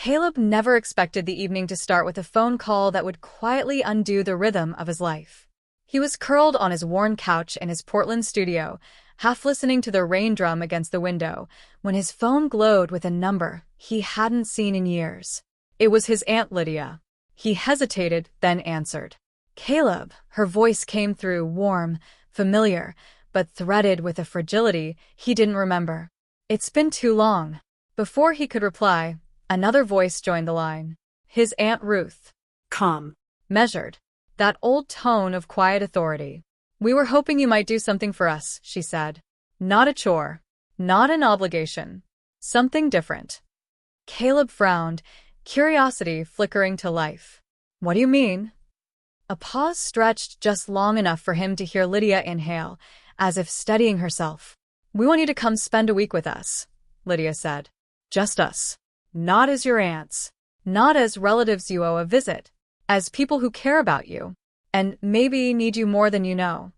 Caleb never expected the evening to start with a phone call that would quietly undo the rhythm of his life. He was curled on his worn couch in his Portland studio, half listening to the rain drum against the window, when his phone glowed with a number he hadn't seen in years. It was his Aunt Lydia. He hesitated, then answered. Caleb, her voice came through, warm, familiar, but threaded with a fragility he didn't remember. It's been too long. Before he could reply, another voice joined the line. His Aunt Ruth. Calm. Measured. That old tone of quiet authority. We were hoping you might do something for us, she said. Not a chore. Not an obligation. Something different. Caleb frowned, curiosity flickering to life. What do you mean? A pause stretched just long enough for him to hear Lydia inhale, as if steadying herself. We want you to come spend a week with us, Lydia said. Just us. Not as your aunts. Not as relatives you owe a visit. As people who care about you. And maybe need you more than you know.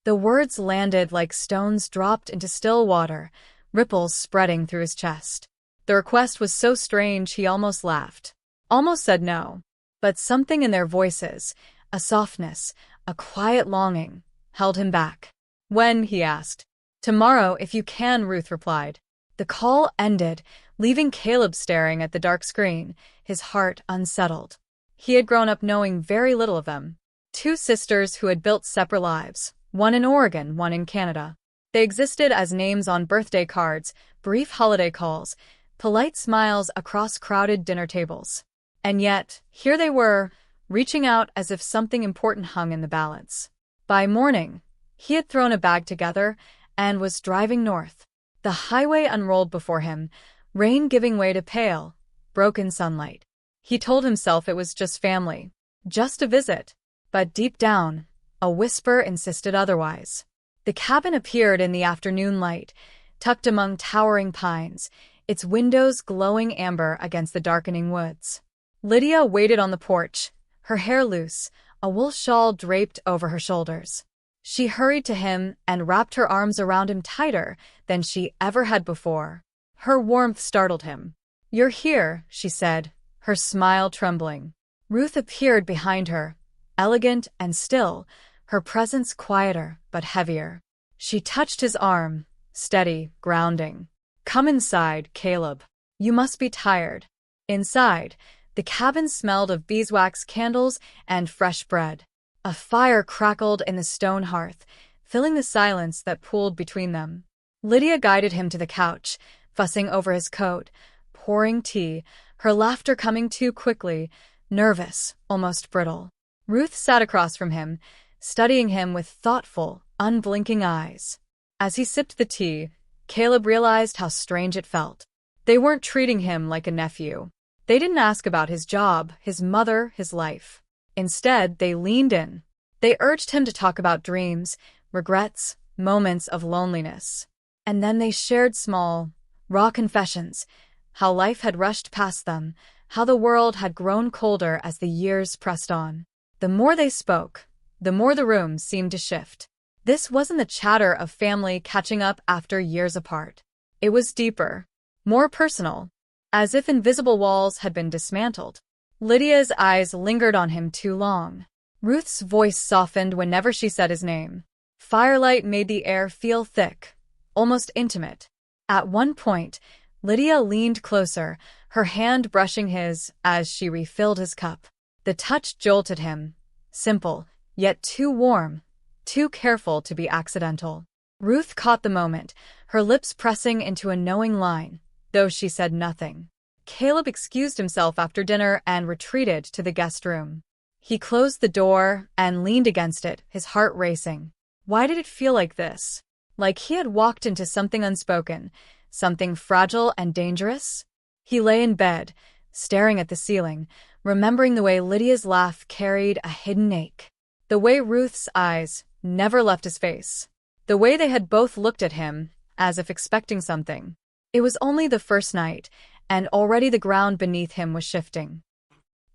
The words landed like stones dropped into still water, ripples spreading through his chest. The request was so strange he almost laughed. Almost said no. But something in their voices, a softness, a quiet longing, held him back. When, he asked. Tomorrow, if you can, Ruth replied. The call ended, leaving Caleb staring at the dark screen, his heart unsettled. He had grown up knowing very little of them. Two sisters who had built separate lives, one in Oregon, one in Canada. They existed as names on birthday cards, brief holiday calls, polite smiles across crowded dinner tables. And yet, here they were, reaching out as if something important hung in the balance. By morning, he had thrown a bag together and was driving north. The highway unrolled before him, rain giving way to pale, broken sunlight. He told himself it was just family, just a visit. But deep down, a whisper insisted otherwise. The cabin appeared in the afternoon light, tucked among towering pines, its windows glowing amber against the darkening woods. Lydia waited on the porch, her hair loose, a wool shawl draped over her shoulders. She hurried to him and wrapped her arms around him tighter than she ever had before. Her warmth startled him. You're here, she said, her smile trembling. Ruth appeared behind her, elegant and still, her presence quieter but heavier. She touched his arm, steady, grounding. Come inside, Caleb. You must be tired. Inside, the cabin smelled of beeswax candles and fresh bread. A fire crackled in the stone hearth, filling the silence that pooled between them. Lydia guided him to the couch, fussing over his coat, pouring tea, her laughter coming too quickly, nervous, almost brittle. Ruth sat across from him, studying him with thoughtful, unblinking eyes. As he sipped the tea, Caleb realized how strange it felt. They weren't treating him like a nephew. They didn't ask about his job, his mother, his life. Instead, they leaned in. They urged him to talk about dreams, regrets, moments of loneliness. And then they shared small, raw confessions, how life had rushed past them, how the world had grown colder as the years pressed on. The more they spoke, the more the room seemed to shift. This wasn't the chatter of family catching up after years apart. It was deeper, more personal, as if invisible walls had been dismantled. Lydia's eyes lingered on him too long. Ruth's voice softened whenever she said his name. Firelight made the air feel thick, almost intimate. At one point, Lydia leaned closer, her hand brushing his as she refilled his cup. The touch jolted him, simple, yet too warm, too careful to be accidental. Ruth caught the moment, her lips pressing into a knowing line, though she said nothing. Caleb excused himself after dinner and retreated to the guest room. He closed the door and leaned against it, his heart racing. Why did it feel like this? Like he had walked into something unspoken, something fragile and dangerous? He lay in bed, staring at the ceiling, remembering the way Lydia's laugh carried a hidden ache. The way Ruth's eyes never left his face. The way they had both looked at him, as if expecting something. It was only the first night, and already the ground beneath him was shifting.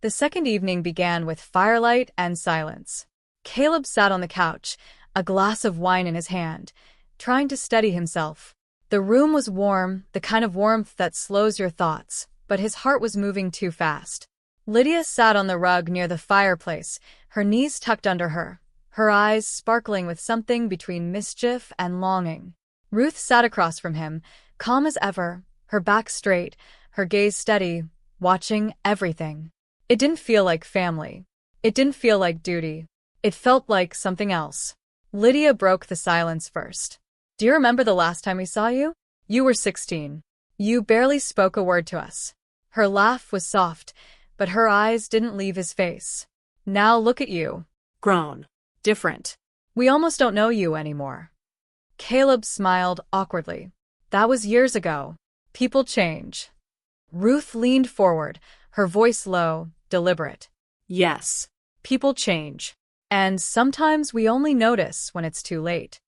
The second evening began with firelight and silence. Caleb sat on the couch, a glass of wine in his hand, trying to steady himself. The room was warm, the kind of warmth that slows your thoughts, but his heart was moving too fast. Lydia sat on the rug near the fireplace, her knees tucked under her, her eyes sparkling with something between mischief and longing. Ruth sat across from him, calm as ever, her back straight, her gaze steady, watching everything. It didn't feel like family. It didn't feel like duty. It felt like something else. Lydia broke the silence first. Do you remember the last time we saw you? You were 16. You barely spoke a word to us. Her laugh was soft, but her eyes didn't leave his face. Now look at you. Grown. Different. We almost don't know you anymore. Caleb smiled awkwardly. That was years ago. People change. Ruth leaned forward, her voice low, deliberate. Yes. People change. And sometimes we only notice when it's too late.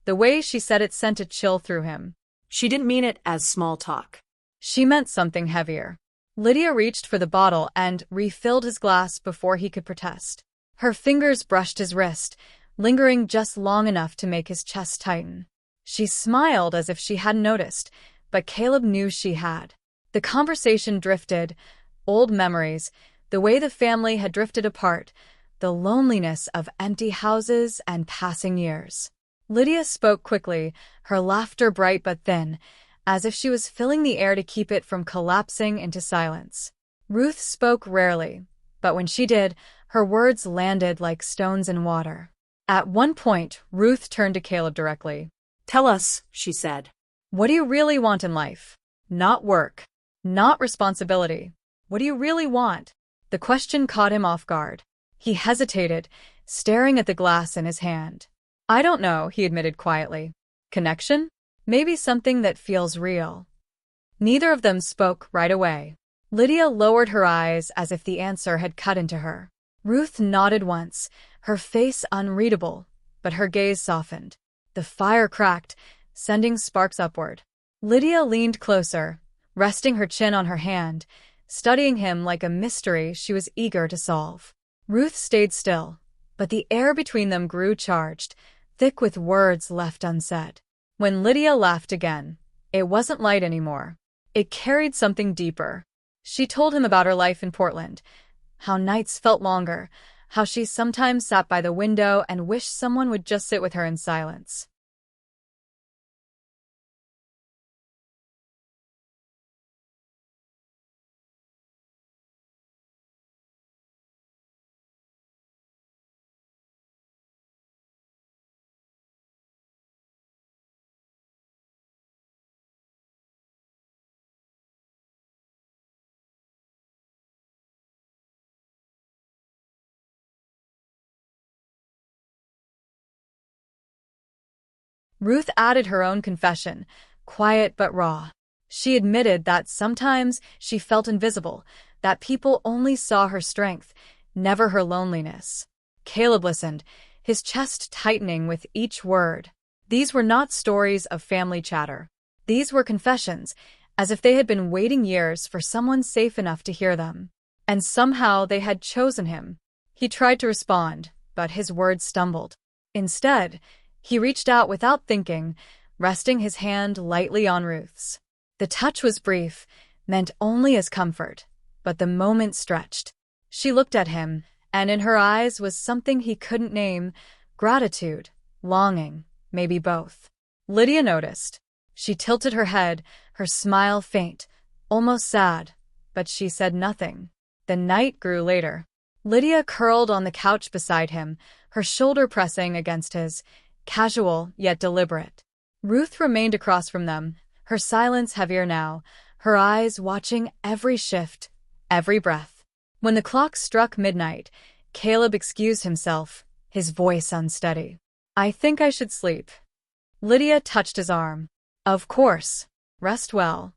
The way she said it sent a chill through him. She didn't mean it as small talk. She meant something heavier. Lydia reached for the bottle and refilled his glass before he could protest. Her fingers brushed his wrist, lingering just long enough to make his chest tighten. She smiled as if she hadn't noticed, but Caleb knew she had. The conversation drifted, old memories, the way the family had drifted apart, the loneliness of empty houses and passing years. Lydia spoke quickly, her laughter bright but thin, as if she was filling the air to keep it from collapsing into silence. Ruth spoke rarely, but when she did, her words landed like stones in water. At one point, Ruth turned to Caleb directly. Tell us, she said. What do you really want in life? Not work. Not responsibility. What do you really want? The question caught him off guard. He hesitated, staring at the glass in his hand. I don't know, he admitted quietly. Connection? Maybe something that feels real. Neither of them spoke right away. Lydia lowered her eyes as if the answer had cut into her. Ruth nodded once, her face unreadable, but her gaze softened. The fire cracked, sending sparks upward. Lydia leaned closer, resting her chin on her hand, studying him like a mystery she was eager to solve. Ruth stayed still, but the air between them grew charged, thick with words left unsaid. When Lydia laughed again, it wasn't light anymore. It carried something deeper. She told him about her life in Portland, how nights felt longer, how she sometimes sat by the window and wished someone would just sit with her in silence. Ruth added her own confession, quiet but raw. She admitted that sometimes she felt invisible, that people only saw her strength, never her loneliness. Caleb listened, his chest tightening with each word. These were not stories of family chatter. These were confessions, as if they had been waiting years for someone safe enough to hear them. And somehow they had chosen him. He tried to respond, but his words stumbled. Instead, he reached out without thinking, resting his hand lightly on Ruth's. The touch was brief, meant only as comfort, but the moment stretched. She looked at him, and in her eyes was something he couldn't name, gratitude, longing, maybe both. Lydia noticed. She tilted her head, her smile faint, almost sad, but she said nothing. The night grew later. Lydia curled on the couch beside him, her shoulder pressing against his, casual yet deliberate. Ruth remained across from them, her silence heavier now, her eyes watching every shift, every breath. When the clock struck midnight, Caleb excused himself, his voice unsteady. I think I should sleep. Lydia touched his arm. Of course. Rest well.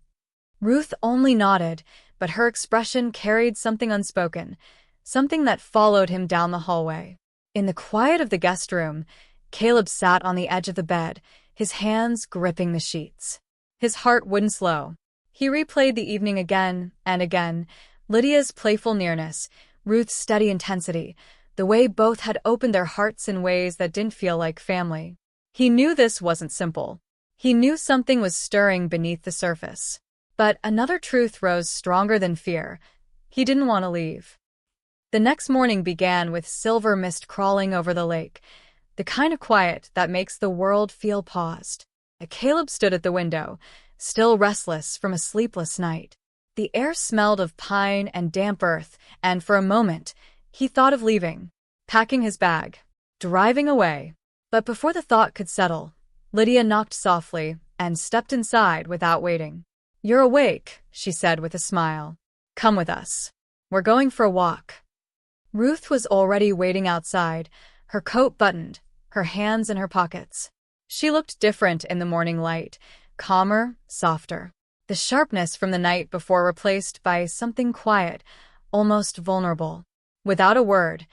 Ruth only nodded, but her expression carried something unspoken, something that followed him down the hallway. In the quiet of the guest room, Caleb sat on the edge of the bed, his hands gripping the sheets. His heart wouldn't slow. He replayed the evening again and again, Lydia's playful nearness, Ruth's steady intensity, the way both had opened their hearts in ways that didn't feel like family. He knew this wasn't simple. He knew something was stirring beneath the surface. But another truth rose stronger than fear. He didn't want to leave. The next morning began with silver mist crawling over the lake, the kind of quiet that makes the world feel paused. Caleb stood at the window, still restless from a sleepless night. The air smelled of pine and damp earth, and for a moment, he thought of leaving, packing his bag, driving away. But before the thought could settle, Lydia knocked softly and stepped inside without waiting. "You're awake," she said with a smile. "Come with us. We're going for a walk." Ruth was already waiting outside, her coat buttoned, her hands in her pockets. She looked different in the morning light, calmer, softer. The sharpness from the night before replaced by something quiet, almost vulnerable. Without a word,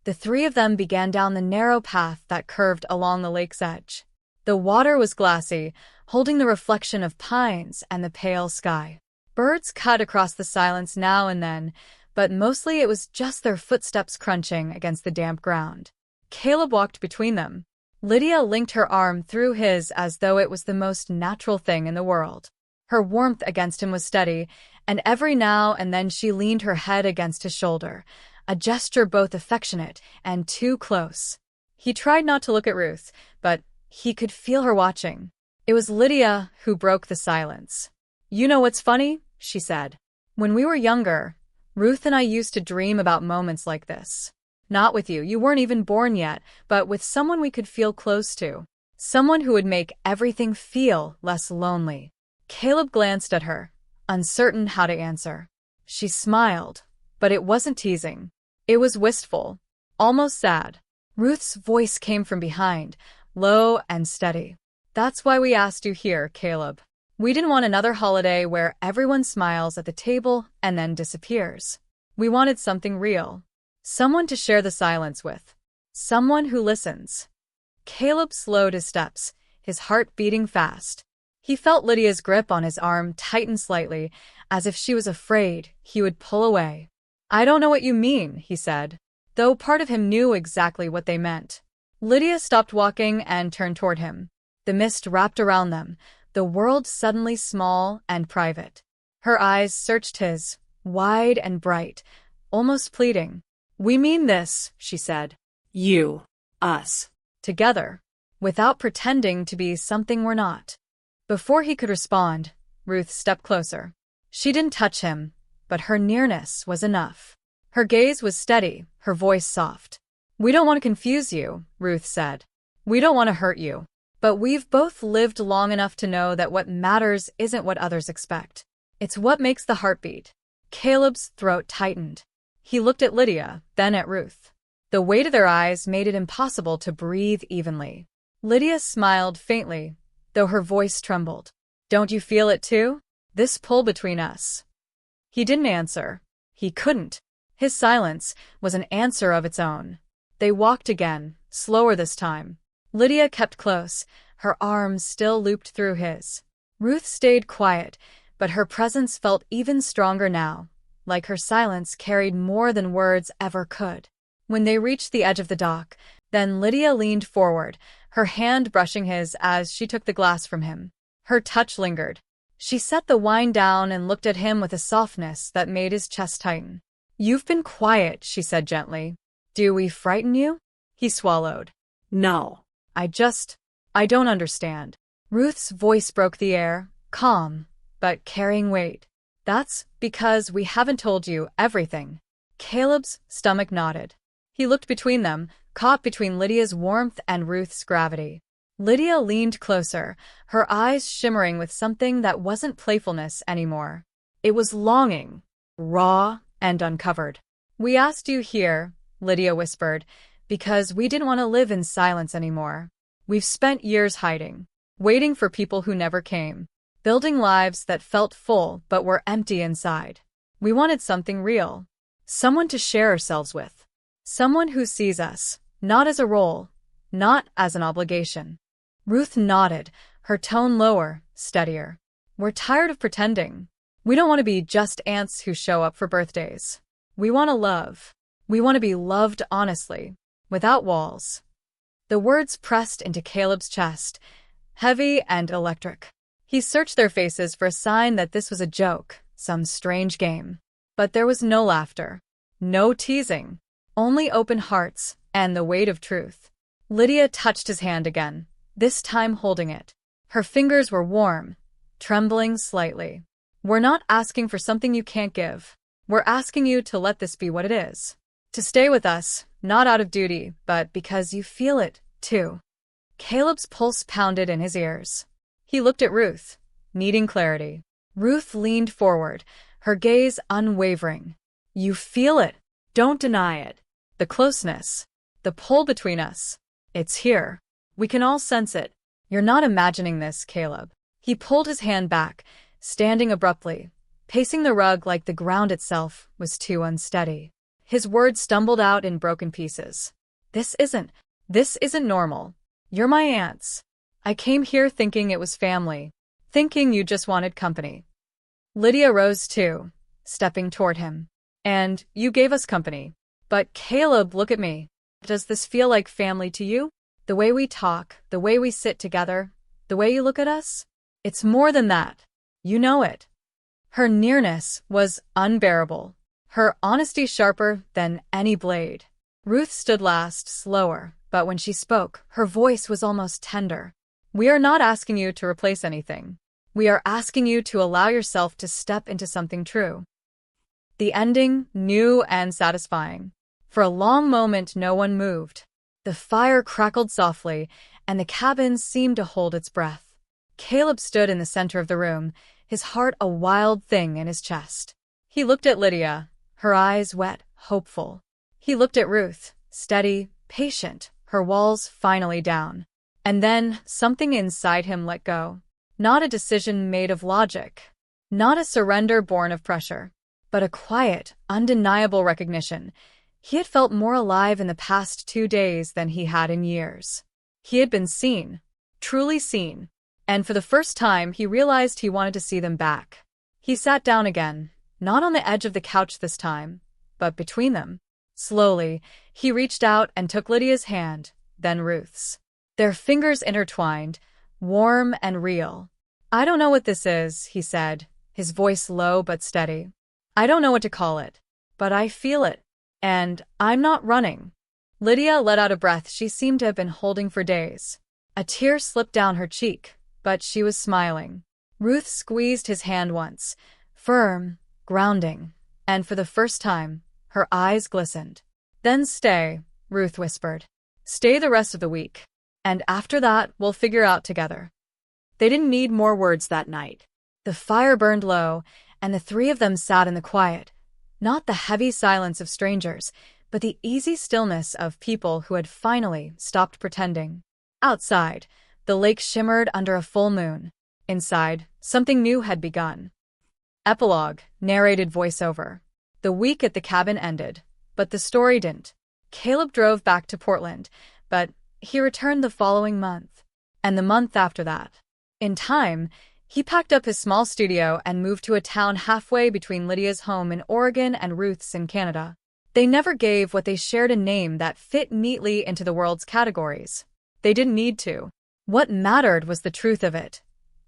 the three of them began down the narrow path that curved along the lake's edge. The water was glassy, holding the reflection of pines and the pale sky. Birds cut across the silence now and then, but mostly it was just their footsteps crunching against the damp ground. Caleb walked between them. Lydia linked her arm through his as though it was the most natural thing in the world. Her warmth against him was steady, and every now and then she leaned her head against his shoulder, a gesture both affectionate and too close. He tried not to look at Ruth, but he could feel her watching. It was Lydia who broke the silence. "You know what's funny?" she said. "When we were younger, Ruth and I used to dream about moments like this. Not with you, you weren't even born yet, but with someone we could feel close to. Someone who would make everything feel less lonely." Caleb glanced at her, uncertain how to answer. She smiled, but it wasn't teasing. It was wistful, almost sad. Ruth's voice came from behind, low and steady. "That's why we asked you here, Caleb. We didn't want another holiday where everyone smiles at the table and then disappears. We wanted something real. Someone to share the silence with. Someone who listens." Caleb slowed his steps, his heart beating fast. He felt Lydia's grip on his arm tighten slightly, as if she was afraid he would pull away. "I don't know what you mean," he said, though part of him knew exactly what they meant. Lydia stopped walking and turned toward him. The mist wrapped around them, the world suddenly small and private. Her eyes searched his, wide and bright, almost pleading. "We mean this," she said. You. Us. Together, without pretending to be something we're not. Before he could respond, Ruth stepped closer. She didn't touch him, but her nearness was enough. Her gaze was steady, her voice soft. "We don't want to confuse you," Ruth said. "We don't want to hurt you. But we've both lived long enough to know that what matters isn't what others expect. It's what makes the heart beat." Caleb's throat tightened. He looked at Lydia, then at Ruth. The weight of their eyes made it impossible to breathe evenly. Lydia smiled faintly, though her voice trembled. "Don't you feel it too? This pull between us?" He didn't answer. He couldn't. His silence was an answer of its own. They walked again, slower this time. Lydia kept close, her arms still looped through his. Ruth stayed quiet, but her presence felt even stronger now, like her silence carried more than words ever could. When they reached the edge of the dock, then Lydia leaned forward, her hand brushing his as she took the glass from him. Her touch lingered. She set the wine down and looked at him with a softness that made his chest tighten. "You've been quiet," she said gently. "Do we frighten you?" He swallowed. No. I don't understand." Ruth's voice broke the air, calm, but carrying weight. "That's because we haven't told you everything." Caleb's stomach nodded. He looked between them, caught between Lydia's warmth and Ruth's gravity. Lydia leaned closer, her eyes shimmering with something that wasn't playfulness anymore. It was longing, raw and uncovered. "We asked you here," Lydia whispered, "because we didn't want to live in silence anymore. We've spent years hiding, waiting for people who never came, building lives that felt full but were empty inside. We wanted something real, someone to share ourselves with, someone who sees us, not as a role, not as an obligation." Ruth nodded, her tone lower, steadier. "We're tired of pretending. We don't want to be just aunts who show up for birthdays. We want to love. We want to be loved honestly, without walls." The words pressed into Caleb's chest, heavy and electric. He searched their faces for a sign that this was a joke, some strange game. But there was no laughter. No teasing. Only open hearts and the weight of truth. Lydia touched his hand again, this time holding it. Her fingers were warm, trembling slightly. We're not asking for something you can't give. We're asking you to let this be what it is. To stay with us, not out of duty, but because you feel it, too. Caleb's pulse pounded in his ears. He looked at Ruth, needing clarity. Ruth leaned forward, her gaze unwavering. You feel it. Don't deny it. The closeness. The pull between us. It's here. We can all sense it. You're not imagining this, Caleb. He pulled his hand back, standing abruptly, pacing the rug like the ground itself was too unsteady. His words stumbled out in broken pieces. This isn't normal. You're my aunts. I came here thinking it was family, thinking you just wanted company. Lydia rose too, stepping toward him. And you gave us company. But Caleb, look at me. Does this feel like family to you? The way we talk, the way we sit together, the way you look at us? It's more than that. You know it. Her nearness was unbearable, her honesty sharper than any blade. Ruth stood last, slower, but when she spoke, her voice was almost tender. We are not asking you to replace anything. We are asking you to allow yourself to step into something true. The ending, new and satisfying. For a long moment, no one moved. The fire crackled softly, and the cabin seemed to hold its breath. Caleb stood in the center of the room, his heart a wild thing in his chest. He looked at Lydia, her eyes wet, hopeful. He looked at Ruth, steady, patient, her walls finally down. And then something inside him let go. Not a decision made of logic. Not a surrender born of pressure. But a quiet, undeniable recognition. He had felt more alive in the past 2 days than he had in years. He had been seen. Truly seen. And for the first time, he realized he wanted to see them back. He sat down again, not on the edge of the couch this time, but between them. Slowly, he reached out and took Lydia's hand, then Ruth's. Their fingers intertwined, warm and real. I don't know what this is, he said, his voice low but steady. I don't know what to call it, but I feel it. And I'm not running. Lydia let out a breath she seemed to have been holding for days. A tear slipped down her cheek, but she was smiling. Ruth squeezed his hand once, firm, grounding, and for the first time, her eyes glistened. Then stay, Ruth whispered. Stay the rest of the week. And after that, we'll figure out together. They didn't need more words that night. The fire burned low, and the three of them sat in the quiet. Not the heavy silence of strangers, but the easy stillness of people who had finally stopped pretending. Outside, the lake shimmered under a full moon. Inside, something new had begun. Epilogue, narrated voiceover. The week at the cabin ended, but the story didn't. Caleb drove back to Portland, but he returned the following month, and the month after that. In time, he packed up his small studio and moved to a town halfway between Lydia's home in Oregon and Ruth's in Canada. They never gave what they shared a name that fit neatly into the world's categories. They didn't need to. What mattered was the truth of it.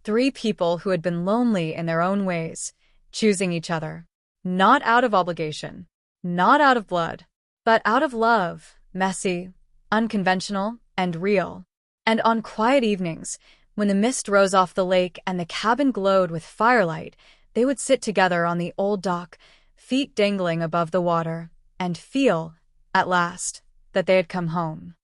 3 people who had been lonely in their own ways, choosing each other. Not out of obligation. Not out of blood. But out of love, messy, unconventional, and real. And on quiet evenings, when the mist rose off the lake and the cabin glowed with firelight, they would sit together on the old dock, feet dangling above the water, and feel, at last, that they had come home.